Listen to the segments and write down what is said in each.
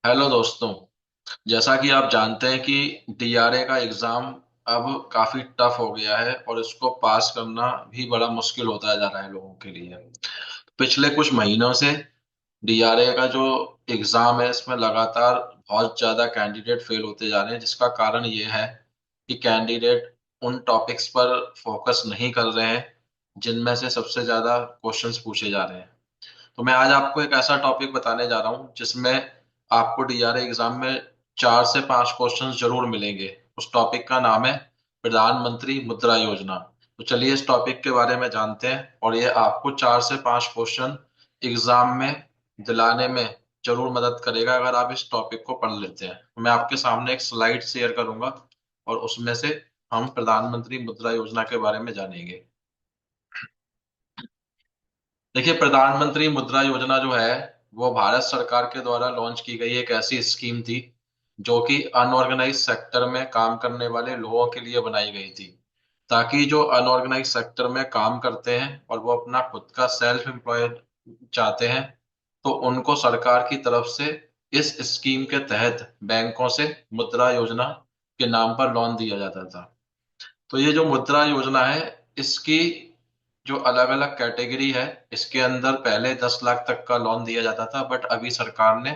Hello दोस्तों। जैसा कि आप जानते हैं कि डीआरए का एग्जाम अब काफी टफ हो गया है और इसको पास करना भी बड़ा मुश्किल होता जा रहा है लोगों के लिए। पिछले कुछ महीनों से डीआरए का जो एग्जाम है इसमें लगातार बहुत ज्यादा कैंडिडेट फेल होते जा रहे हैं, जिसका कारण ये है कि कैंडिडेट उन टॉपिक्स पर फोकस नहीं कर रहे हैं जिनमें से सबसे ज्यादा क्वेश्चंस पूछे जा रहे हैं। तो मैं आज आपको एक ऐसा टॉपिक बताने जा रहा हूँ जिसमें आपको डीआरए एग्जाम में 4 से 5 क्वेश्चंस जरूर मिलेंगे। उस टॉपिक का नाम है प्रधानमंत्री मुद्रा योजना। तो चलिए इस टॉपिक के बारे में जानते हैं और ये आपको 4 से 5 क्वेश्चन एग्जाम में दिलाने में जरूर मदद करेगा अगर आप इस टॉपिक को पढ़ लेते हैं। तो मैं आपके सामने एक स्लाइड शेयर करूंगा और उसमें से हम प्रधानमंत्री मुद्रा योजना के बारे में जानेंगे। देखिए, प्रधानमंत्री मुद्रा योजना जो है वो भारत सरकार के द्वारा लॉन्च की गई एक ऐसी स्कीम थी जो कि अनऑर्गेनाइज सेक्टर में काम करने वाले लोगों के लिए बनाई गई थी, ताकि जो अनऑर्गेनाइज सेक्टर में काम करते हैं और वो अपना खुद का सेल्फ एम्प्लॉयड चाहते हैं, तो उनको सरकार की तरफ से इस स्कीम के तहत बैंकों से मुद्रा योजना के नाम पर लोन दिया जाता था। तो ये जो मुद्रा योजना है, इसकी जो अलग अलग कैटेगरी है, इसके अंदर पहले 10 लाख तक का लोन दिया जाता था, बट अभी सरकार ने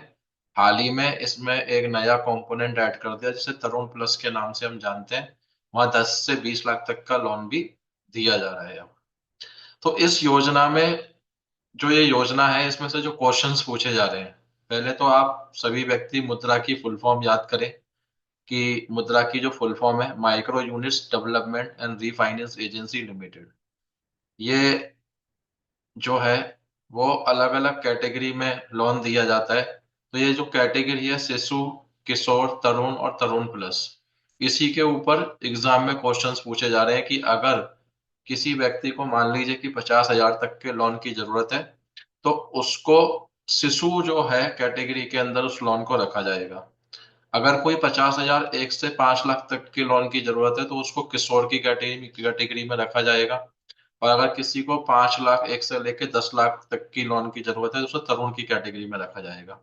हाल ही में इसमें एक नया कंपोनेंट ऐड कर दिया जिसे तरुण प्लस के नाम से हम जानते हैं। वहां 10 से 20 लाख तक का लोन भी दिया जा रहा है अब। तो इस योजना में, जो ये योजना है, इसमें से जो क्वेश्चंस पूछे जा रहे हैं, पहले तो आप सभी व्यक्ति मुद्रा की फुल फॉर्म याद करें कि मुद्रा की जो फुल फॉर्म है micro units development and refinance agency limited. ये जो है वो अलग अलग कैटेगरी में लोन दिया जाता है। तो ये जो कैटेगरी है शिशु, किशोर, तरुण और तरुण प्लस, इसी के ऊपर एग्जाम में क्वेश्चंस पूछे जा रहे हैं कि अगर किसी व्यक्ति को मान लीजिए कि 50,000 तक के लोन की जरूरत है, तो उसको शिशु जो है कैटेगरी के अंदर उस लोन को रखा जाएगा। अगर कोई 50,000 1 से 5 लाख तक के लोन की जरूरत है तो उसको किशोर की कैटेगरी में रखा जाएगा। और अगर किसी को 5 लाख 1 से लेके 10 लाख तक की लोन की जरूरत है तो उसे तरुण की कैटेगरी में रखा जाएगा।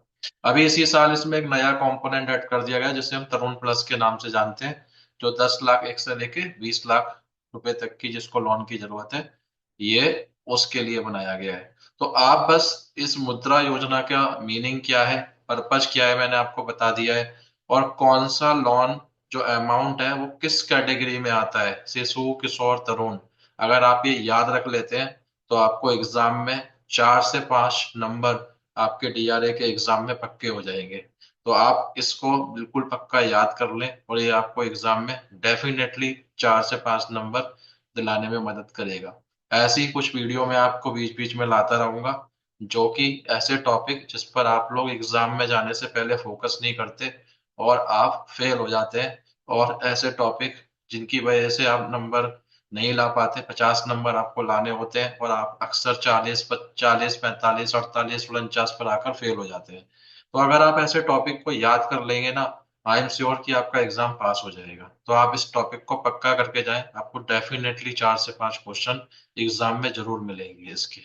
अभी इसी साल इसमें एक नया कंपोनेंट ऐड कर दिया गया जिसे हम तरुण प्लस के नाम से जानते हैं, जो 10 लाख 1 से लेके 20 लाख रुपए तक की जिसको लोन की जरूरत है, ये उसके लिए बनाया गया है। तो आप बस इस मुद्रा योजना का मीनिंग क्या है, पर्पज क्या है, मैंने आपको बता दिया है। और कौन सा लोन, जो अमाउंट है वो किस कैटेगरी में आता है, शिशु, किशोर, तरुण, अगर आप ये याद रख लेते हैं तो आपको एग्जाम में 4 से 5 नंबर आपके डीआरए के एग्जाम में पक्के हो जाएंगे। तो आप इसको बिल्कुल पक्का याद कर लें और ये आपको एग्जाम में डेफिनेटली 4 से 5 नंबर दिलाने में मदद करेगा। ऐसी ही कुछ वीडियो मैं आपको बीच बीच में लाता रहूंगा जो कि ऐसे टॉपिक जिस पर आप लोग एग्जाम में जाने से पहले फोकस नहीं करते और आप फेल हो जाते हैं, और ऐसे टॉपिक जिनकी वजह से आप नंबर नहीं ला पाते, 50 नंबर आपको लाने होते हैं और आप अक्सर 40 45 48 49 पर आकर फेल हो जाते हैं। तो अगर आप ऐसे टॉपिक को याद कर लेंगे ना, आई एम श्योर कि आपका एग्जाम पास हो जाएगा। तो आप इस टॉपिक को पक्का करके जाएं, आपको डेफिनेटली 4 से 5 क्वेश्चन एग्जाम में जरूर मिलेंगे इसके।